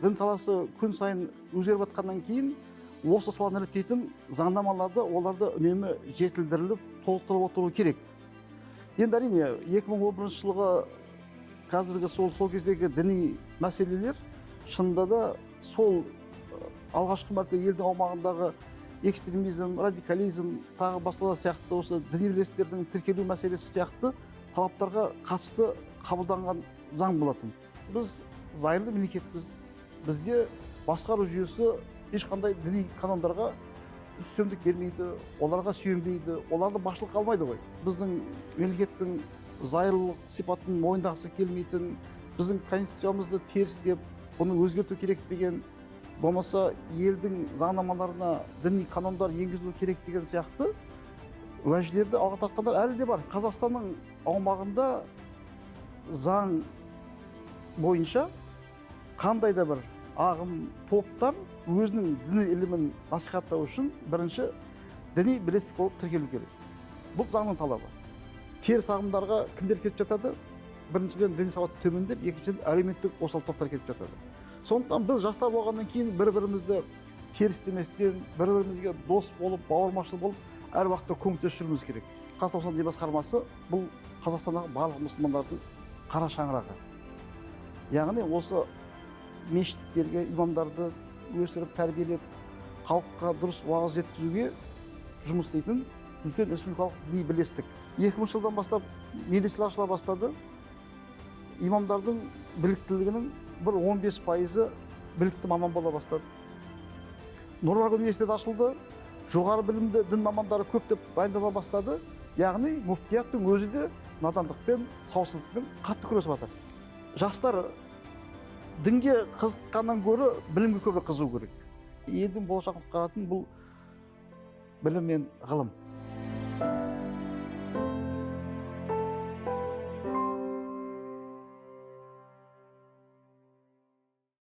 дін саласы күн сайын өзгеріп жатқаннан кейін осы саланы реттейтін заңнамаларды оларды үнемі жетілдіріліп толықтырып отыру керек. Енді әрине 2011 жылғы қазіргі сол кездегі діни мәселелер шынында да сол алғашқы мәрте елдің аумағындағы экстремизм, радикализм, тағы басқа сияқты осы діни бірлестіктердің тіркелу мәселесі сияқты талаптарға қатысты қабылданған заң болатын. Біз зайырлы мемлекетпіз. Бізде басқару жүйесі ешқандай діни канондарға үстемдік бермейді, оларға сүйенбейді, оларды басшылыққа алмайды ғой. Біздің мемлекеттің зайырлылық сипатын мойындағысы келмейтін, біздің конституциямызды теріс деп, бұны өзгерту керек деген, болмаса елдің заңнамаларына діни канондар енгізу керек деген сияқты уәждерді алға тартқандар әлі де бар. Қазақстанның аумағында заң бойынша қандай да бір ағым топтар өзінің діни ілімін насихаттау үшін бірінші діни бірлестік болып тіркелу керек. Бұл заңның талабы. Теріс ағымдарға кімдер кетіп жатады? Біріншіден діни сауаты төмендер, екіншіден әлеуметтік осал топтар кетіп жатады. Сондықтан біз жастар болғаннан кейін бір-бірімізді теріс деместен, бір-бірімізге дос болып, бауырмашыл болып, әр уақытта көмектесіп жүруіміз керек. Қазақстан діни басқармасы бұл Қазақстандағы барлық мұсылмандардың қара шаңырағы. Яғни осы мешіттерге имамдарды өсіріп, тәрбиелеп, халыққа дұрыс уағыз жеткізуге жұмыс істейтін үлкен республикалық діни бірлестік. 2000 жылдан бастап медреселер ашыла бастады. Имамдардың біліктілігінің бір 15% білікті маман бола бастады. Нұр-Мүбарак университеті ашылды. Жоғары білімді дін мамандары көп деп дайындала бастады. Яғни муфтияттың өзі де надандықпен, сауатсыздықпен қатты күресіп жатыр. Жастар дінге қызыққаннан гөрі білімге көбірек қызығу керек. Елдің болашағын құтқаратын бұл білім мен ғылым.